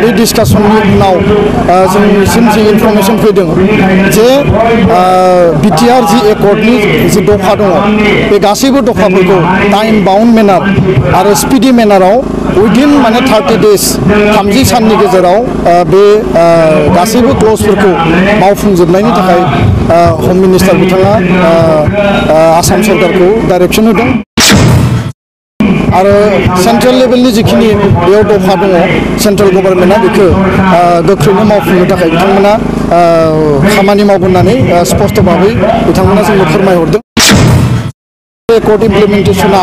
बे डिसकासननि उनाव जोंनिसिम जि इनफरमेशन फैदों जे बिटिआर जि एकर्डनि जि दफा दङ बे गासैबो दफाफोरखौ टाइम बाउन्ड मेनार आरो स्पिडि मेनाराव उइदिन माने 30 डेज 30 साननि गेजेराव बे गासैबो क्लजफोरखौ मावफुंजोबनायनि थाखाय होम मिनिस्टार बिथाङा आसाम सरकारखौ डाइरेक्शन होदों आरो सेंट्रेल लेभेलनि जिखिनि बेयाव दफा दङ सेंट्रेल गभर्नमेन्टआ बेखौ गोख्रैनो मावफुंनो थाखाय बिथांमोना खामानि मावगोन होननानै स्पष्ट भाबै बिथांमोना जोंनो फोरमायहरदों। एकर्ड इमप्लिमेन्टेशना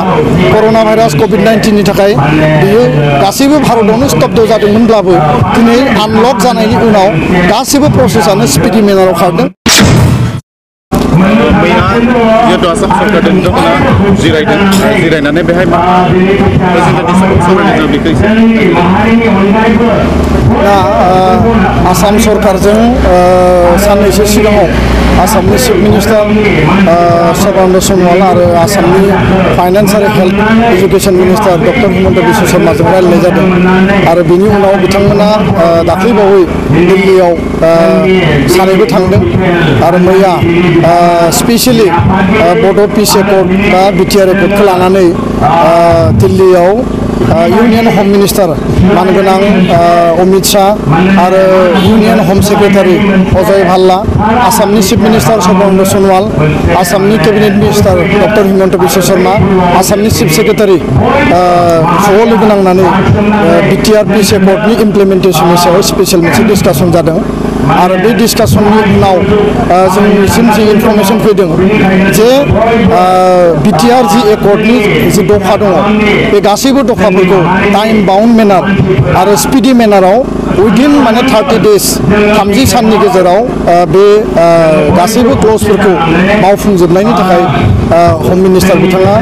कर'ना भाइरास कोविड-19 नि थाखाय बियो गासैबो भारतआवनो स्तब्ध जादोंमोनब्लाबो दिनै आनलक जानायनि उनाव गासैबो प्रसेसआनो स्पिडि मेनाराव खारदों। मैया जिहेतु आसाम सरकारजों बिथांमोना जिरायनानै बेहाय मा प्रेसिडेन्टनि सावरायनाय बेखौ दा आसाम सरकारजों साननैसो सिगाङाव आसामनि चिफ मिनिस्टार सर्बानन्द सन'वाल आरो आसामनि फाइनान्स आरो health education minister doctor Himanta Biswa शर्माजों रायज्लायनाय जादों आरो बेनि उनाव बिथांमोना दाख्लैबावै दिल्लीयाव सानैबो थांदों आरो मैया स्पेशली बड' पिस एकर्ड बा बिटिआर एकर्डखौ लानानै दिल्लीयाव यूनियन होम मिनिस्टार मानगोनां अमित शाह आरो यूनियन होम सेक्रेटारि अजय भाल्ला आसामनि चिफ मिनिस्टार सर्बानन्द सन'वाल आसामनि cabinet minister doctor Himanta Biswa Sharma आसामनि चिफ सेक्रेटारि ज' लोगो नांनानै बिटिआर पिस एकर्डनि इमप्लिमेन्टेशननि सायाव स्पेशल मोनसे डिसकासन जादों आरो बे डिसकासननि उनाव जोंनिसिम जि इनफरमेशन फैदों जे बिटिआर जि एकर्डनि जि दफा दङ बे गासैबो दफाफोरखौ टाइम बाउन्ड मेनार आरो स्पिडि मेनाराव उइदिन माने 30 डेज 30 साननि गेजेराव बे गासैबो क्लजफोरखौ मावफुंजोबनायनि थाखाय होम मिनिस्टार बिथाङा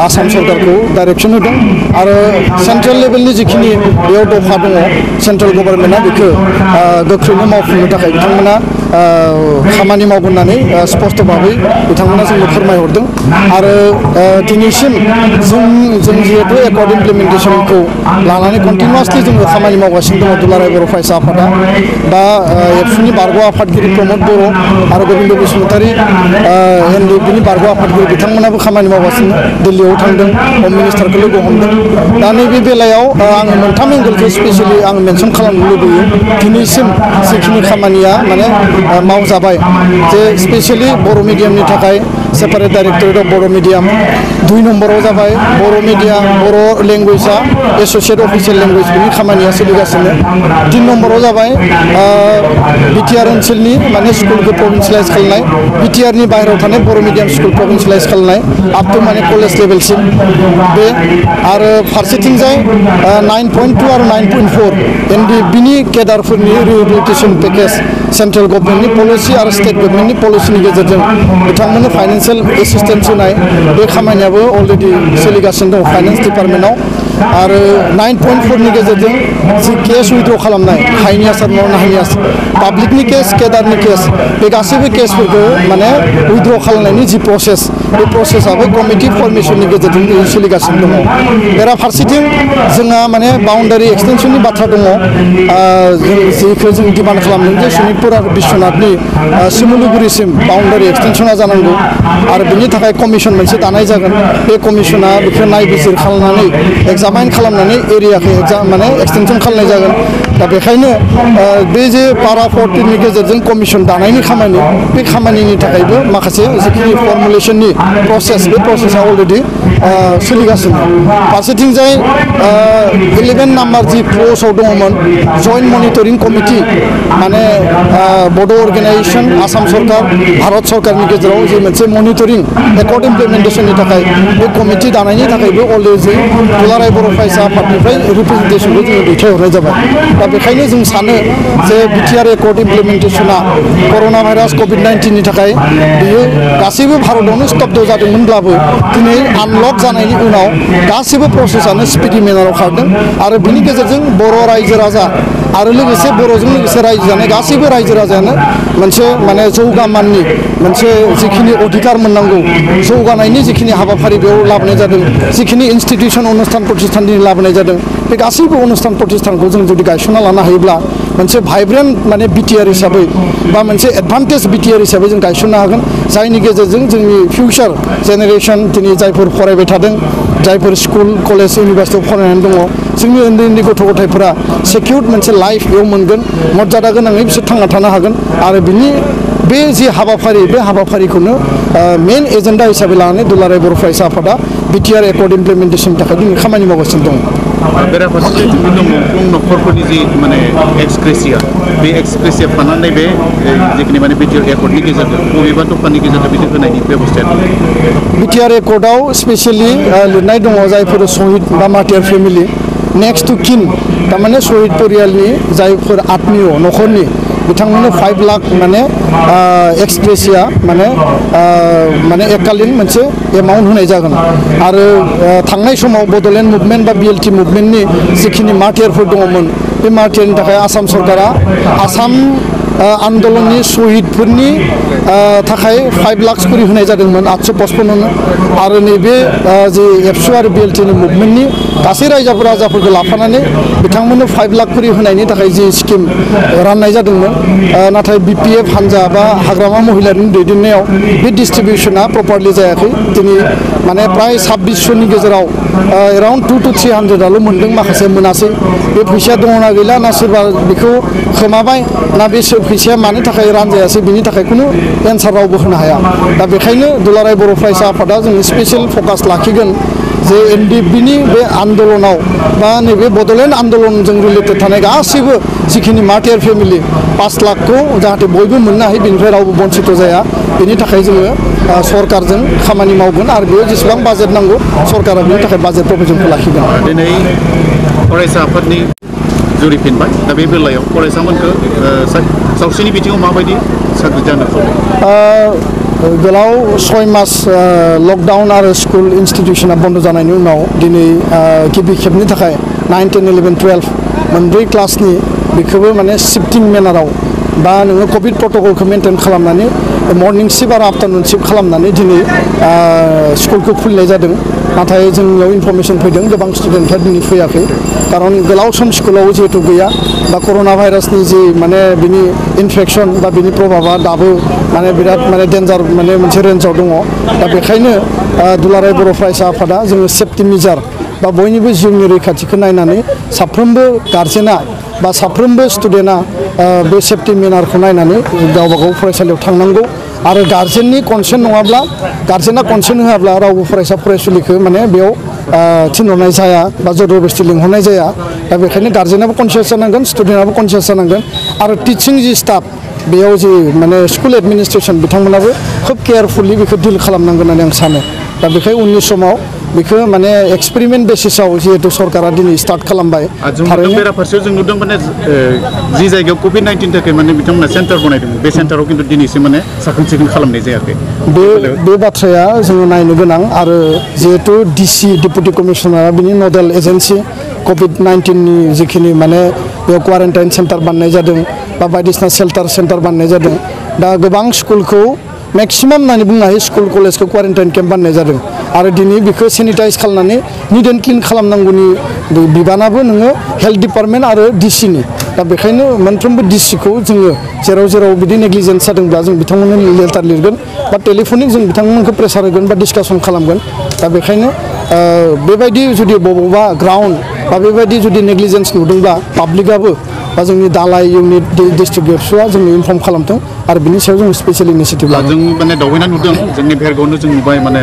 आसाम सरकारखौ डाइरेक्शन होदों आरो सेंट्रेल लेभेलनि जिखिनि बेयाव दफा दङ सेंट्रेल गभर्नमेन्टआ बेखौ गोख्रैनो मावफुंनो थाखाय बिथांमोना खामानि मावगोन होननानै स्पष्ट भाबै बिथांमोना जोंनो फोरमायहरदों आरो दिनैसिम जों जिहेतु एकर्ड इमप्लिमेन्टेशनखौ लानानै कन्टिनिउसलि जोङो खामानि मावगासिनो दङ दुलाराय बर' फरायसा आफादा दा एबसुनि बारग' आफादगिरि प्रमद बर' आरो गोबिन्द बसुमतारी एनडिएफबिनि बारग' आफादगिरि बिथांमोनाबो खामानि मावगासिनो दिल्लीयाव थांदों होम मिनिस्टारखौ लोगो हमदों दा नैबे बेलायाव आङो मोनथाम एंगेलखौ स्पेशलि आं मेनसन खालामनो लुबैयो दिनैसिम जिखिनि खामानिया माने मावजाबाय जे स्पेशली बर' मिडियामनि थाखाय separate directorate of Bodo' medium 2 नम्बराव जाबाय बर' मिडियाम बर' लेंगुवेजआ एस'सिएट अफिसियेल लेंगुवेज बिनि खामानिया सोलिगासिनो 3 नम्बराव जाबाय बिटिआर ओनसोलनि माने स्कुलखौ प्रभिन्सियलाइज खालामनाय बिटिआरनि बाहेरायाव थानाय बर' मिडियाम स्कुल प्रभिन्सियलाइज खालामनाय आप टु माने कलेज लेभेलसिम बे आरो फारसेथिंजाय 9.2 आरो 9.4 एनडिएफबिनि केडारफोरनि रिहेबिलिटेसन पेकेज सेंट्रेल गभर्नमेन्टनि पलिसि आरो स्टेट गभर्नमेन्टनि पलिसिनि गेजेरजों बिथांमोननो फाइनेन्शियेल एसिस्टेन्स होनाय बे खामानियाबो अलरेडि सोलिगासिनो दं फाइनेन्स डिपार्टमेन्टआव आरो 9.4 नि गेजेरजों जि केस उइथड्र खालामनाय हाइनि आसार नन हाइनि आसार पाब्लिकनि केस केडारनि केस बे गासैबो केसफोरखौ माने उइथड्र खालामनायनि जि प्रसेस बे प्रसेसआबो कमिटि फर्मेशननि गेजेरजों सोलिगासिनो दङ बेराफारसेथिं जोंहा माने बाउन्डारि एक्सटेनसननि बाथ्रा दङ जेखौ जों डिमान्ड खालामदों जे सनितपुर आरो बिश्वनाथनि सिमुलुगुरिसिम बाउन्डारि एक्सटेनसना जानांगौ आरो बिनि थाखाय कमिसन मोनसे दानाय जागोन बे कमिसना बेखौ नायबिजिर खालामनानै एग्जामाइन खालामनानै एरियाखौ माने एक्सटेनसन खालामनाय जागोन दा बेखायनो बे जे पारा 14 नि गेजेरजों कमिसन दानायनि खामानि बे खामानिनि थाखायबो माखासे जिखिनि फर्मुलेशननि प्रसेस बे प्रसेसआ अलरेडि सोलिगासिनो फारसेथिंजाय 11 नाम्बार जि क्ल'जआव दङमोन जइन्ट मनिटरिं कमिटि माने बड' अर्गेनाइजेसन आसाम सरकार भारत सरकारनि गेजेराव जे मोनसे मनिटरिं एकर्ड इमप्लिमेन्टेशननि थाखाय बे कमिटि दानायनि थाखायबो अलरेडि दुलाराय बर' फरायसा आफादनिफ्राय रिप्रेजेन्टेसनखौ जोङो दैथायहरनाय जाबाय दा बेखायनो जों सानो जे बिटिआर एकर्ड इमप्लिमेन्टेशना कर'ना भाइरास कोविड-19 नि थाखाय बियो गासैबो भारतआवनो स्तब्ध जादोंमोनब्लाबो दिनै आनलक जानायनि उनाव गासैबो प्रसेसआनो स्पिडि मेनाराव खारदों आरो बिनि गेजेरजों बर' रायजो राजा आरो लोगोसे बर'जों लोगोसे रायजो जानाय गासैबो रायजो राजायानो मोनसे माने जौगा माननि मोनसे जिखिनि अधिकार मोननांगौ जौगानायनि जिखिनि हाबाफारि बेयाव लाबोनाय जादों जिखिनि इनस्टिटिउसन अनुस्थान प्रतिष्ठान लाबोनाय जादों बे गासैबो अनुस्थान प्रतिष्ठानखौ जों जुदि गायसनना लानो हायोब्ला मोनसे भाइब्रेन्ट माने बिटिआर हिसाबै बा मोनसे एडभान्टेज बिटिआर हिसाबै जों गायसननो हागोन जायनि गेजेरजों जोंनि फिउचार जेनेरेसन दिनै जायफोर फरायबाय थादों जायफोर स्कुल कलेज इउनिभार्सिटियाव फरायनानै दङ जोंनि उन्दै उन्दै गथ' गथायफोरा सेकिउर्ड मोनसे लाइफ बेयाव मोनगोन मर्यादा गोनाङै बिसोर थांना थानो हागोन आरो बिनि बे जि हाबाफारि बे हाबाफारिखौनो मेन एजेन्डा हिसाबै लानानै दुलाराय बर' फरायसा आफादा बिटिआर एकर्ड इमप्लिमेन्टेसननि थाखाय दिनै खामानि मावगासिनो दं बेराफारसेथिं दङ न'खरफोरनि जि माने एक्सग्रेसिया बे एक्सग्रेसिया फाननानै बे जिखिनि माने बिटिआर एकर्डनि गेजेरजों बबेबा दफानि गेजेरजों बिदि होनायनि बेबस्थाया दं बिटिआर एकर्डआव स्पेसियेलि लिरनाय दङ जायफोर शहीद बा मार्टियार फेमिलि नेक्स्ट टु किन थारमाने शहीद परियालनि जायफोर आत्मीय न'खरनि बिथांमोननो 5 लाख माने एक्सग्रेसिया माने एककालीन मोनसे एमाउन्ट होनाय जागोन आरो थांनाय समाव बड'लेण्ड मुभमेन्ट बा बिएलटि मुभमेन्टनि जिखिनि मार्टियारफोर दङमोन बे मार्टियारनि थाखाय आसाम सरकारा आसाम आन्दलननि शहीदफोरनि थाखाय 5 लाख करि होनाय जादोंमोन 855 आरो नैबे जि एबसु आरो बिएलटिनि मुभमेन्टनि गासै रायजोफोरखौ लाफानानै बिथांमोननो 5 लाख करि होनायनि थाखाय जि स्किम राननाय जादोंमोन नाथाय बिपिएफ हान्जा बा हाग्रामा महिलानि दैदेननायाव बे डिस्ट्रिबिउसना प्रपारलि जायाखै दिनै माने प्राय 2600नि गेजेराव एराउन्ड 200 to 300आल' मोनदों माखासे मोनासै बे फैसाया दङना गैला ना सोरबा बेखौ खोमाबाय ना बे फैसाया मानि थाखाय रानजायासै बिनि थाखाय खुनु एन्सार रावबो होनो हाया दा बेखायनो दुलाराय बर' फरायसा आफादा जों स्पेसियेल फकास लाखिगोन जे एनडिएफबिनि बे आन्दलनाव बा नैबे बड'लेण्ड आन्दलनजों रिलेटेड थानाय गासैबो जिखिनि मार्टियार फेमिलि 5 लाखखौ जाहाथे बयबो मोननो हायो बेनिफ्राय रावबो बन्सित जाया बेनि थाखाय जोङो सरकारजों खामानि मावगोन आरो बेयाव जेसेबां बाजेट नांगौ सरकारा बेनि थाखाय बाजेट प्रभिजनखौ लाखिगोन दिनै फरायसा आफादनि जुरिफिनबाय दा बे बेलायाव फरायसामोनखौ सावस्रिनि बिथिङाव माबायदि साग्रिद जानो गोलाव 6 मास लकडाउन आरो स्कुल इन्स्टिटिउसना बन्द जानायनि उनाव दिनै गिबि खेबनि थाखाय 9, 10, 11, 12 मोनब्रै क्लासनि बेखौबो माने शिफ्टिं मेनाराव बा नोङो कभिड प्रट'कलखौ मेनटेन खालामनानै मर्निं शिफ्ट आरो आफ्टारनुन शिफ्ट खालामनानै दिनै स्कुलखौ खुलिनाय जादों नाथाय जोंनियाव इनफरमेसन फैदों गोबां स्टुडेन्टफ्रा दिनै फैयाखै खारन गोलाव सम स्कुलाव जिहेतु गैया बा कर'ना भाइरासनि जि माने बिनि इनफेकसन बा बिनि प्रभाबा दाबो माने बिराद माने डेन्जार माने मोनसे रेन्जआव दङ दा बेखायनो दुलाराय बर' फरायसा आफादा जोङो सेफटि मेजार बा बयनिबो जिउनि रैखाथिखौ नायनानै साफ्रोमबो गार्जेना बा साफ्रोमबो स्टुडेन्टआ बे सेफटि मेनारखौ नायनानै गावबा गाव फरायसालियाव थांनांगौ आरो गार्जेननि कनसेन्ट नङाब्ला गार्जेना कनसेन्ट होआब्ला रावबो फरायसा फरायसुलिखौ माने बेयाव थिनहरनाय जाया बा जबरदस्ति लिंहरनाय जाया दा बेखायनो गार्जेनाबो कनसियास जानांगोन स्टुडेन्टआबो कनसियास जानांगोन आरो टिचिं जि स्टाफ बेयाव जि माने स्कुल एडमिनिस्ट्रेसन बिथांमोनाबो खोब केयारफुलि बेखौ डिल खालामनांगोन होननानै आं सानो दा बेखायनो उननि समाव बेखौ माने एक्सपेरिमेन्ट बेसिसाव जिहेतु सरकारा दिनै स्टार्ट खालामबाय थारैनो बेराफारसेयाव जों नुदों माने जि जायगायाव कभिड-19 थाखाय माने बिथांमोना सेन्टार बनायदोंमोन बे सेन्टाराव खिन्थु दिनैसिम माने साखोन सिखोन खालामनाय जायाखै बे बाथ्राया जोङो नायनो गोनां आरो जिहेतु डिसि डेपुटि कमिशनारा बिनि नडेल एजेन्सि कभिड-19नि जिखिनि माने बेयाव क्वारेन्टाइन सेन्टार बानायनाय जादों बा बायदिसिना शेल्टार सेन्टार बानायनाय जादों दा गोबां स्कुलखौ मेक्सिमाम होननानै बुंनो हायो स्कुल कलेजखौ क्वारेन्टाइन केम्प बानायनाय जादों आरो दिनै बेखौ सेनिटाइज खालामनानै निट एन्ड क्लिन खालामनांगौनि बिबानाबो नोङो हेल्थ डिपार्टमेन्ट आरो डिसिनि दा बेखायनो मोनफ्रोमबो डिसिखौ जोङो जेराव जेराव बिदि नेग्लिजेन्स जादोंब्ला जों बिथांमोननो लेटार लिरगोन बा टेलिफनिक जों बिथांमोनखौ प्रेसार होगोन बा डिसकासन खालामगोन दा बेखायनो बेबायदि जुदि बबेबा ग्राउन्ड बा बेबायदि जुदि नेग्लिजेन्स नुदोंब्ला पाब्लिकआबो बा जोंनि दालाय इउनिट डिस्ट्रिक्ट एबसुआ जोंनो इनफर्म खालामथों आरो बिनि सायाव जों स्पेसियेल इनिसिएटिभ लागोन जों माने दावबायना नुदों जोंनि भेरगावनो जों नुबाय माने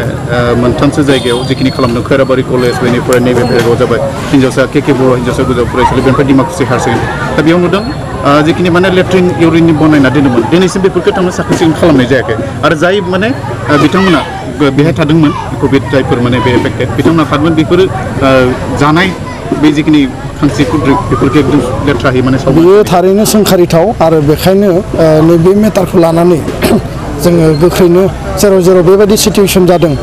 मोनथामसो जायगायाव जिखिनि खालामदों खैराबारि कलेज बेनिफ्राय नैबे भेरगाव जाबाय हिन्जावसा के बर' हिन्जावसा गोजौ फरायसालि बेनिफ्राय डिमाकुसि हायार सेकेन्डारि दा बेयाव नुदों जिखिनि माने लेट्रिन इउरिननि बनायना दोनोमोन दिनैसिम बेफोरखौ थांनो साखोन सिखोन खालामनाय जायाखै आरो जाय माने बिथांमोना बेहाय थादोंमोन कभिड जायफोर माने बे एफेक्टेड बिथांमोना थादोंमोन बेफोरो जानाय बे जिखिनि खांसि खुद्रि बेफोरखौ एकदम लेथ्राहै माने बेयो थारैनो सोंखारिथाव आरो बेखायनो नैबे मेटारखौ लानानै जोङो गोख्रैनो जेराव जेराव बेबायदि सिटुवेसन जादों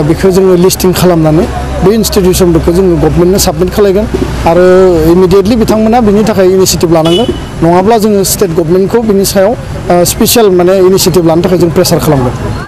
बेखौ जोङो लिस्टिं खालामनानै बे इन्स्टिटिउसनफोरखौ जोङो गभर्नमेन्टनो साबमिट खालामगोन आरो इमिडियेटलि बिथांमोना बिनि थाखाय इनिशिएटिभ लानांगोन नङाब्ला जोङो स्टेट गभर्नमेन्टखौ बिनि सायाव स्पेसियेल माने इनिशिएटिभ लानो थाखाय जों प्रेसार खालामगोन